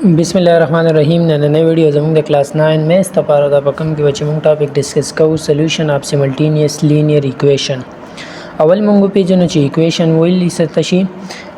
बिस्मिल्लाहिर्रहमानिर्रहीम। नन्हे वीडियो ज़मूंग द क्लास 9 में इस्तपारा दा पकम के बच्चे मूंग टॉपिक डिस्कस करूँ solution of simultaneous linear equation. अवल मूंग पेजनो ची इक्वेशन वही सतशी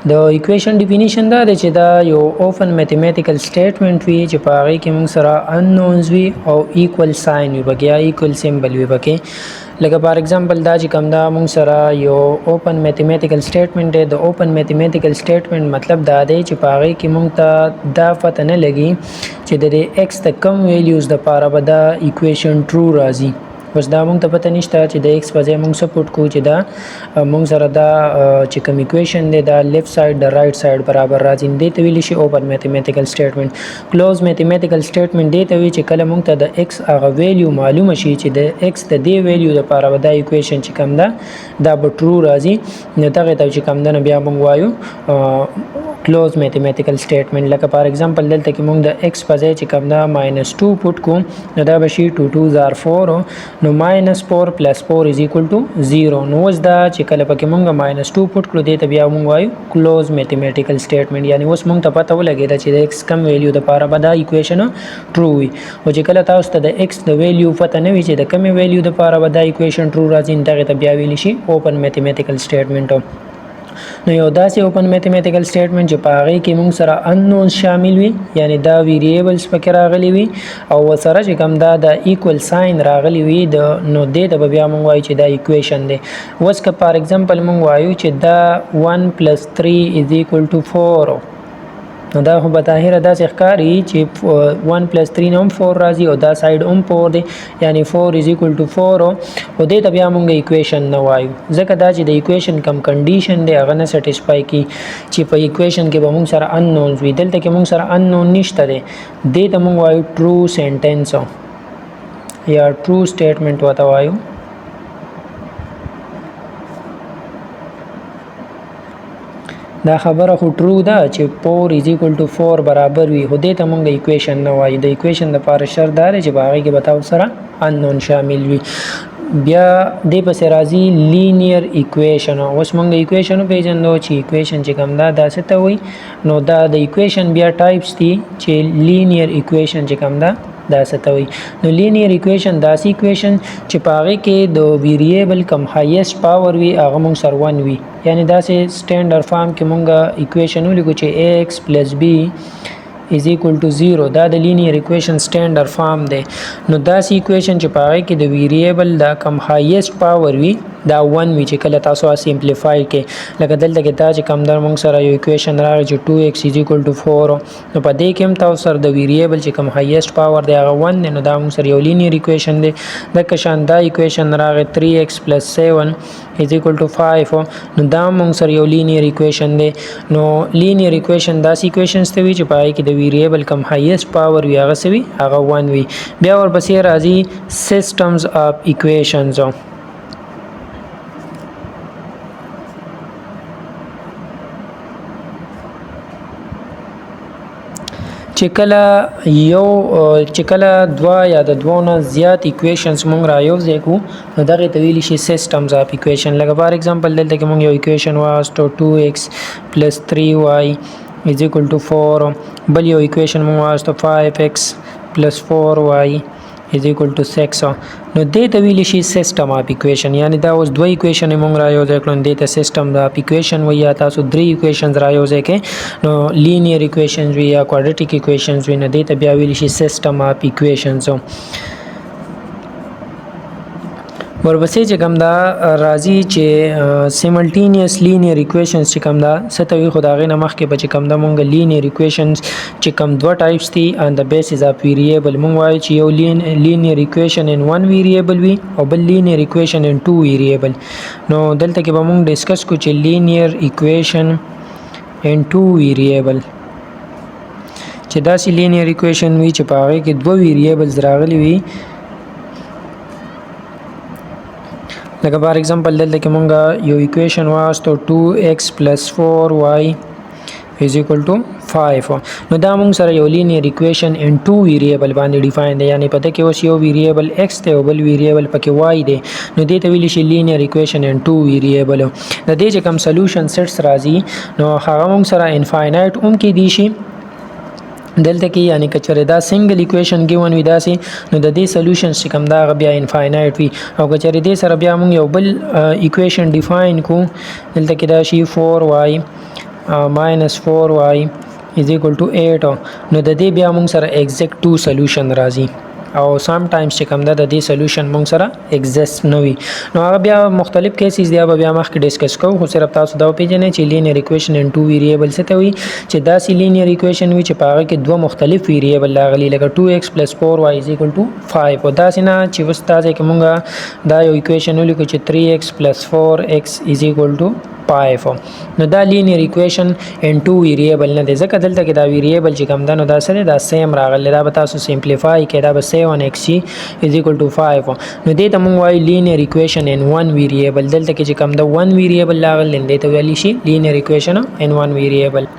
द इक्वेशन डिफिनीशन दा दे दा यो ओपन मैथमेटिकल स्टेटमेंट वी ची पागे के मूंग सरा अननोन्स वी और इक्वल साइन वी बके या इक्वल सिंबल वी बके लगा फॉर एग्जांपल दा ची कम दा मूंग सरा यो ओपन मैथमेटिकल स्टेटमेंट है। द ओपन मैथमेटिकल स्टेटमेंट मतलब दा दे ची पागे के मूंग ता दा पता न लगी ची दे एक्स ता कम वैल्यूज द पारा बदा इक्वेशन ट्रू राजी बस दा मूंग ता पता निश्ता ची द एक्स बजे मूंग सपोर्ट को ची दा मूंग सरा दा ची कम इक्वेशन दे दा लेफ्ट साइड दा राइट साइड बराबर राजी दे तवीली शी open mathematical statement close mathematical statement दे तवी ची कल मूंग ता द एक्स आगा वैल्यू मालूम शी ची द एक्स दा दे वैल्यू द पारा बदा इक्वेशन ची कम दा ट्रू राजी न तगे ता ची कम दा न बिया मूंग वायु क्लोज मैथमेटिकल स्टेटमेंट लगा फॉर एग्जांपल दलता कि मूंग द एक्स पजे ची कम दा -2 पुट को न दा बशी 2 2 आर 4 नो -4 + 4 = 0 नो वस दा ची कल पके मूंग -2 पुट को दे तबिया मूंग वायु क्लोज मैथमेटिकल स्टेटमेंट यानी वस मूंग ता पता लगे दा ची द एक्स कम वैल्यू द पारा बदा इक्वेशन ट्रू हुई वो ची कल ता उस द एक्स द वैल्यू पता न वी ची द कम वैल्यू द पारा बदा इक्वेशन ट्रू राजी इंतगे तबिया वेली शी ओपन मैथमेटिकल स्टेटमेंट नो यो दासी ओपन मैथमेटिकल स्टेटमेंट जो पागे कि मूंग सरा अननोन शामिल वी यानी दा वेरिएबल्स पके रागली वी और सरा ची कम दा इक्वल साइन रागली वी द नो दे द बिया मूंग वायु ची दा इक्वेशन दे वस का फॉर एग्जांपल मूंग वायु ची दा 1 + 3 = 4 दा हो बताहिर दा से ख़कारी ची 1 + 3 हम 4 राजी और दा साइड 4 दे यानी 4 = 4 और दे तबिया मूंग इक्वेशन न वायु जका दा ची द इक्वेशन कम कंडीशन दे अगर न सेटिस्फाई की ची प इक्वेशन के मूंग सरा अननोन वी दल तक मूंग सरा अननोन निश्ता दे त मूंग वायु ट्रू सेंटेंस या ट्रू स्टेटमेंट वाता वायु दा खबर खो ट्रू दा ची 4 = 4 बराबर वी हो दे त मूंग इक्वेशन न वायु द इक्वेशन द पार शर्दार ची बागी के बताओ सरा अननोन शामिल वी बिया दे पसे राजी लीनियर इक्वेशन वस मूंग इक्वेशन पेजन दो ची इक्वेशन ची कम दा से त हुई नो दा द इक्वेशन बिया टाइप्स थी ची लीनियर इक्वेशन ची कम दा से त हुई नो लीनियर इक्वेशन दासी इक्वेशन ची पागे के दो वेरिएबल कम हाईएस्ट पावर वी आगा मूंग सर 1 वी यानी दा से स्टैंडर्ड फॉर्म के मूंगा इक्वेशन लिखो ची ax + b = 0 दा the linear equation standard form they know दासी इक्वेशन ची पागे के द वेरिएबल दा कम हाईएस्ट पावर वी दा 1 वी ची कल तासो सिंप्लीफाई के लगा दल तक दा ची कम दर मूंग सरा यो इक्वेशन रागे ची 2x = 4 नो पा देखें ताव सर द वेरिएबल ची कम हाईएस्ट पावर दे आगा 1 दे नो दा मूंग सर यो लीनियर इक्वेशन दे दक शान दा इक्वेशन रागे 3x + 7 = 5 नो दा मूंग सर यो लीनियर इक्वेशन दे नो लीनियर इक्वेशन दासी इक्वेशंस ते वी ची पाए कि द वेरिएबल कम हाईएस्ट पावर वी आगा से वी आगा 1 वी बिया और बस ये राजी सिस्टम्स ऑफ इक्वेशंस चिकला दवा या द दोना ज़्यादा इक्वेशंस मूंग रायो जेकू नो दगे तवीली शी सिस्टम्स ऑफ इक्वेशन लगा फॉर एग्जांपल दल तक मूंग यो इक्वेशन वाज तो 2x + 3y = 4 बल यो इक्वेशन मूंग वाज तो 5x + 4y = 6 नो दे तवीली शी सिस्टम ऑफ इक्वेशन यानी दा उस दो इक्वेशन मूंग रायो जेकलो दे त सिस्टम ऑफ इक्वेशन वही आता सो 3 इक्वेशंस रायो जेके नो लीनियर इक्वेशंस वी या क्वाड्रेटिक इक्वेशंस वी न दे त बिया विली शी सिस्टम ऑफ इक्वेशंस और बसे ची कम दा राजी ची सिमल्टेनियस लीनियर इक्वेशंस ची कम दा सतवी खुदागे नमख के बचे कम दा मूंग लीनियर इक्वेशंस ची कम दो टाइप्स थी on the basis of variable मूंग वाई ची यो लीनियर इक्वेशन इन 1 वेरिएबल वी और बल लीनियर इक्वेशन इन 2 वेरिएबल नो दल तक मूंग डिस्कस को ची लीनियर इक्वेशन इन 2 वेरिएबल ची दासी लीनियर इक्वेशन वी ची पागे कि दो वेरिएबल्स रागली वी लगा फॉर एग्जांपल दल तक मूंगा यो इक्वेशन वाज तो 2x + 4y = 5 नो दा मूंग सर यो लीनियर इक्वेशन इन 2 वेरिएबल बांधे डिफाइन दे यानी पता कि वस यो वेरिएबल x थे और बल वेरिएबल पके y दे नो दे तवीली शी लीनियर इक्वेशन इन 2 वेरिएबल नो दे जे कम सॉल्यूशन सेट्स राजी नो हागा मूंग सर इनफाइनाइट की दीशी دلته کې یعنی کچره دا سنگل ایکویشن ګیون وي داسې نو د دې سولوشن چې کوم دا بیا انفاینایټ وي او کچره دې سره بیا موږ یو بل ایکویشن ډیفاین کو دلته کې دا شي 4y minus 4y is equal to 8 نو د دې بیا موږ سره ایگزیکټ 2 سولوشن راځي او سم ټایمز چې کوم دا د دې سولوشن موږ سره ایگزیست نه وي نو هغه بیا مختلف کیسز دی بیا مخکې ډیسکس کوو خو صرف تاسو دا پیژنئ چې لینیر ایکویشن ان 2 ویریبل څه ته وي چې دا سی لینیر ایکویشن وي چې په هغه کې دوه مختلف ویریبل راغلي لکه 2x + 4y = 5 او دا څنګه چې وستازه کې موږ دا یو ایکویشن ولیکو چې 3x + 4x = 5 نو دا لینیر ایکویشن ان 2 ویریبل نه دی ځکه دلته کې دا ویریبل چې کوم دا نو دا سره دا سیم راغلی دا به تاسو سمپلیفای کړئ دا به 7x = 5 نو دې ته موږ وایو لینیر ایکویشن ان 1 ویریبل دلته کې چې کوم دا 1 ویریبل راغلی دې ته ویل شي لینیر ایکویشن ان 1 ویریبل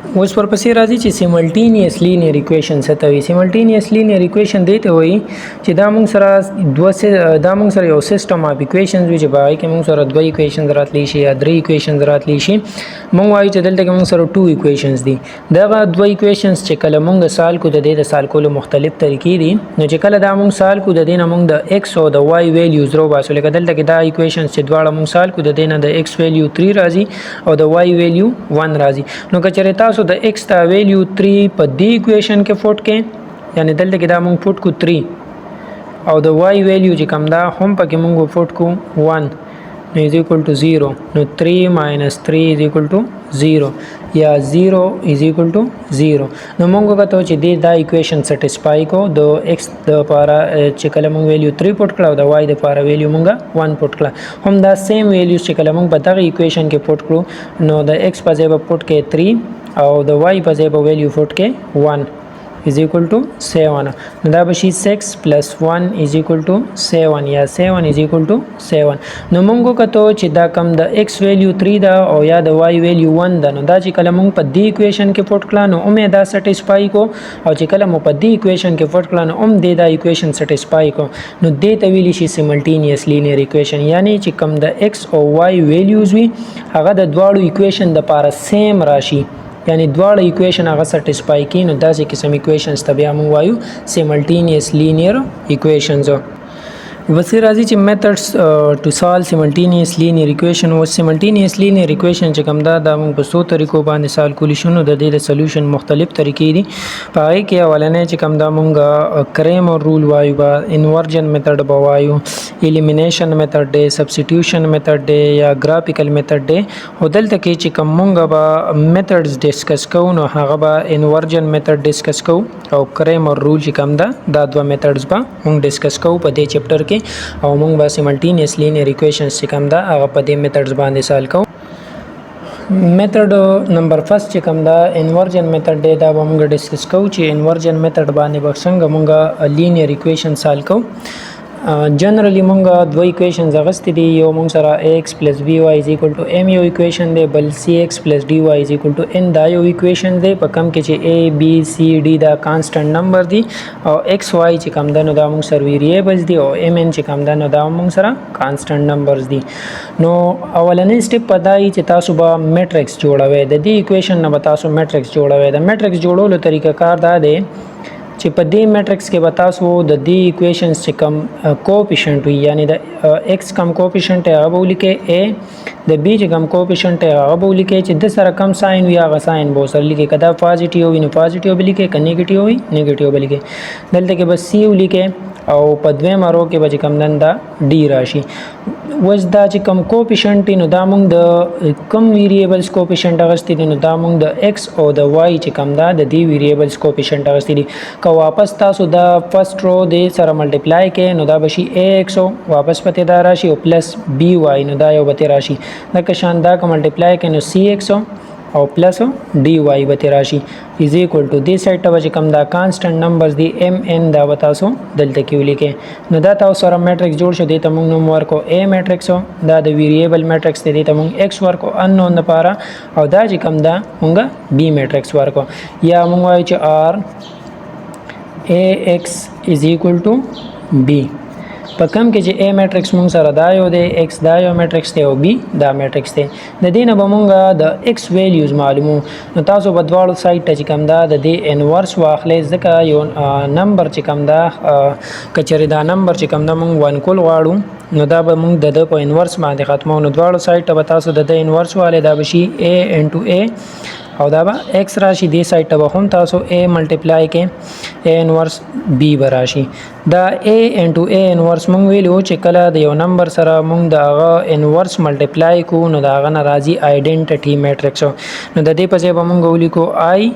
اوس ورپسې راځي چې سیملټینیس لینیر ایکویشن څه ته وایي سیملټینیس لینیر ایکویشن دی ته وایي چې دا موږ سره یو سیستم اف ایکویشنز وي چې باندې کې موږ سره دوه ایکویشنز راتلی شي یا درې ایکویشنز راتلی شي موږ وایو چې دلته کې موږ سره 2 ایکویشنز دي دا دوه ایکویشنز چې کله موږ سال کو د دې د سال کولو مختلف طریقې دي نو چې کله دا موږ سال کو د دې نه موږ د x او د y ویلیوز رو باسو لکه دلته کې دا ایکویشنز چې دواړه موږ سال کو د دې نه د x ویلیو 3 راځي او د y ویلیو 1 راځي نو کچره تاسو د x تا ویلیو 3 په دې ایکویشن کې فوټ کې یعنی دلته کې دا موږ فوټ کو 3 او د y ویلیو چې کوم دا هم پکې موږ فوټ کو 1 نو is equal to 0 نو 3 minus 3 is equal to 0 یا 0 is equal to 0 نو موږ کته چې دا ایکویشن سټیسفای کو د x د لپاره چې کله موږ ویلیو 3 پټ کړو د y د لپاره ویلیو موږ 1 پټ کړو هم دا سیم ویلیو چې کله موږ په دغه ایکویشن کې پټ کړو نو د x په ځای په پټ کې 3 او د y په ځای په ویلیو پټ کې 1 is equal to 7 نو دا بشي 6 + 1 is equal to 7 یا 7 is equal to 7 نو موږ کته چې دا کم د x ویلیو 3 دا او یا د y ویلیو 1 دا نو دا چې کله موږ په دې ایکویشن کې پټ کړو نو امید دا سټیسفای کو او چې کله موږ په دې ایکویشن کې پټ کړو نو دا ایکویشن سټیسفای کو نو دې ته ویل شي سیملټینیس لینیر ایکویشن یعنی چې کم د x او y ویلیوز وي هغه د دواړو ایکویشن د لپاره سیم راشي یعنی دواړه ایکویشن هغه سټیسفای کړي نو داسې قسم ایکویشنز ته بیا موږ وایو سیملټینیس لینیر ایکویشنز وسې راځي چې میتھډز ټو سالو سیملټینیس لینیر ایکویشن او سیملټینیس لینیر ایکویشن چې کوم دا موږ په څو طریقو باندې سال کولی شو نو د دې د سولوشن مختلف طریقې دي په هغه کې اولنې چې کوم دا موږ کریمر رول وایو با انورجن میتھډ به وایو الیمینیشن میتھډ دی سبسټیټیوشن میتھډ دی یا ګرافیکل میتھډ دی او دلته کې چې کوم موږ به میتھډز ډیسکس کوو نو هغه به انورجن میتھډ ډیسکس کوو او کریمر رول چې کوم دا دوه میتھډز به موږ ډیسکس کوو په دې چپټر کې او موږ به سیملټینیس لینیر ایکویشنز چې کوم دا هغه په دې میتھډز باندې سال کوو میتھډ نمبر فرست چې کوم دا انورجن میتھډ دی دا به موږ ډیسکس کوو چې انورجن میتھډ باندې به څنګه موږ لینیر ایکویشن سال کوو جنرally موږ دوه ایکویشنز اغستې دي یو موږ سره ax + by = m یو ایکویشن دی بل cx + dy = n دا یو ایکویشن دی په کم کې چې a b c d دا کانسټنټ نمبر دي او x y چې کوم دا نو دا موږ سره ویریبلز دي او mn چې کوم دا نو دا موږ سره کانسټنټ نمبرز دي نو اولنې سټپ پدای چې تاسو به میټرکس جوړوي د دې ایکویشن نه به تاسو میټرکس جوړوي د میټرکس جوړولو طریقه کار دا دی چې په دې میټرکس کې به تاسو د دې ایکویشنز چې کم کوفیشنټ وي یعنی د x کم کوفیشنټ هغه به ولیکئ a د b چې کم کوفیشنټ هغه به ولیکئ چې د سره کم ساين وي هغه ساين به سره لیکئ کدا پازیټیو وي نو پازیټیو به لیکئ که نیگیټیو وي نیگیټیو به لیکئ دلته کې به c ولیکئ او په دویمه رو کې به چې کم دنده d راشي وز دا چې کم کوفیشنټ نو دا موږ د کم ویریبلز کوفیشنټ اغستې دي نو دا موږ د x او د y چې کم دا د دې ویریبلز کوفیشنټ اغستې دي که واپس تاسو دا فرست رو د سره ملټیپلای کې نو دا بشي ax واپس پته دا راشي او پلس by نو دا یو به راشي دا که شان دا که ملټیپلای کې نو cx او پلس dy به راشي is equal to this side ته چې کوم دا کانسټنټ نمبرز دي mn دا به تاسو دلته کې ولیکئ نو دا تاسو سره میټرکس جوړ شو دی ته موږ نوم ورکو a میټرکس دا د ویریبل میټرکس دی ته موږ x ورکو unknown لپاره او دا چې کوم دا موږ b میټرکس ورکو یا موږ وایو چې r ax is equal to b په کم کې چې A میټرکس مونږ سره دا یو دی X دا یو میټرکس دی او B دا میټرکس دی د دې نه به مونږ د X ویلیوز معلومو نو تاسو په دواړو سایډ ته چې کوم دا د دې انورس واخلې ځکه یو نمبر چې کوم دا کچره دا نمبر چې کوم دا مونږ ون کول غواړو نو دا به مونږ د په انورس باندې ختمو نو دواړو سایډ ته به تاسو د انورس والے دا بشي A انټو A او دا به X راشي دې سایډ ته به هم تاسو A ملټیپلای کې A انورس B براشي دا A انټو A انورس مونږ ویلو چې کله د یو نمبر سره مونږ د هغه انورس ملټیپلای کو نو دا هغه ناراضي آیډنټیټي میټرکس نو د دې په ځای به مونږ ولیکو I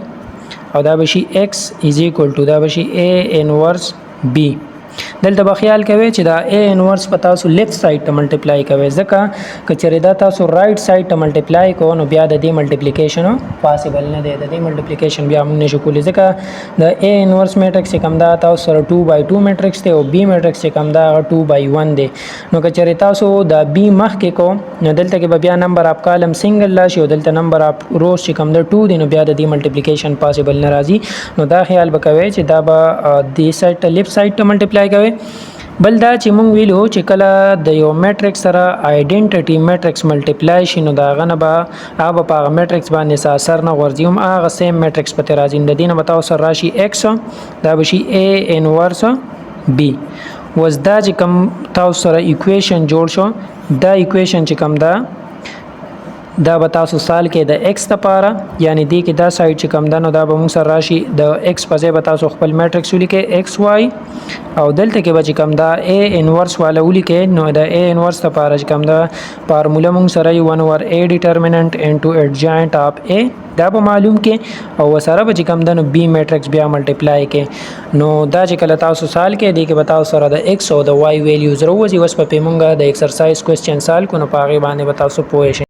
او دا بشي X از ایکوال ټو دا بشي A انورس B دلته به خیال کوئ چې دا A انورس په تاسو لیفت سایډ ته ملټیپلای کوئ ځکه کچره دا تاسو رائټ سایډ ته ملټیپلای کو نو بیا د دې ملټیپلیکیشن پاسبل نه دی د دې ملټیپلیکیشن بیا موږ نشو کولی ځکه د A انورس میټرکس کم دا تاسو سره 2/2 میټرکس دی او B میټرکس کم دا 2/1 دی نو کچره تاسو دا B مخ کې کو نو دلته کې بیا نمبر اپ کالم سنگل راشي او دلته نمبر اپ روز چې کم دا 2 دی نو بیا د دې ملټیپلیکیشن پاسبل نه راځي نو دا خیال وکوي چې دا به دې سایډ ته لیفت سایډ ته ملټیپلای کوي بل دا چې مونږ ویلو چې کله د یو میټرکس سره آیډنټیټي میټرکس ملټیپلای شي نو دا غنه به هغه په هغه میټرکس باندې اثر نه ورځي هم هغه سیم میټرکس په راځي د دې نه به تاسو راشي X دا بشي A انورس B وز دا چې کوم تاسو سره ایکویشن جوړ شو دا ایکویشن چې کوم دا به تاسو سال کې د X لپاره یعنی دې کې دا سایډ چې کوم دا نو دا به موږ سره راشي د X په ځای به تاسو خپل میټرکس ولیکئ XY او دلته کې به چې کوم دا A انورس والا ولیکئ نو دا A انورس لپاره چې کوم دا فارموله موږ سره 1/A ډیټرمیننٹ انټو ایڈجاینټ اف A دا به معلوم کې او سره به چې کوم دا نو B میټرکس بیا ملټیپلای کې نو دا چې کله تاسو سال کې دې کې به تاسو سره د X او د Y ویلیوز راوځي اوس په موږ د ایکسرسایز کوېسچن سال کو نو په هغه باندې به تاسو پوه شئ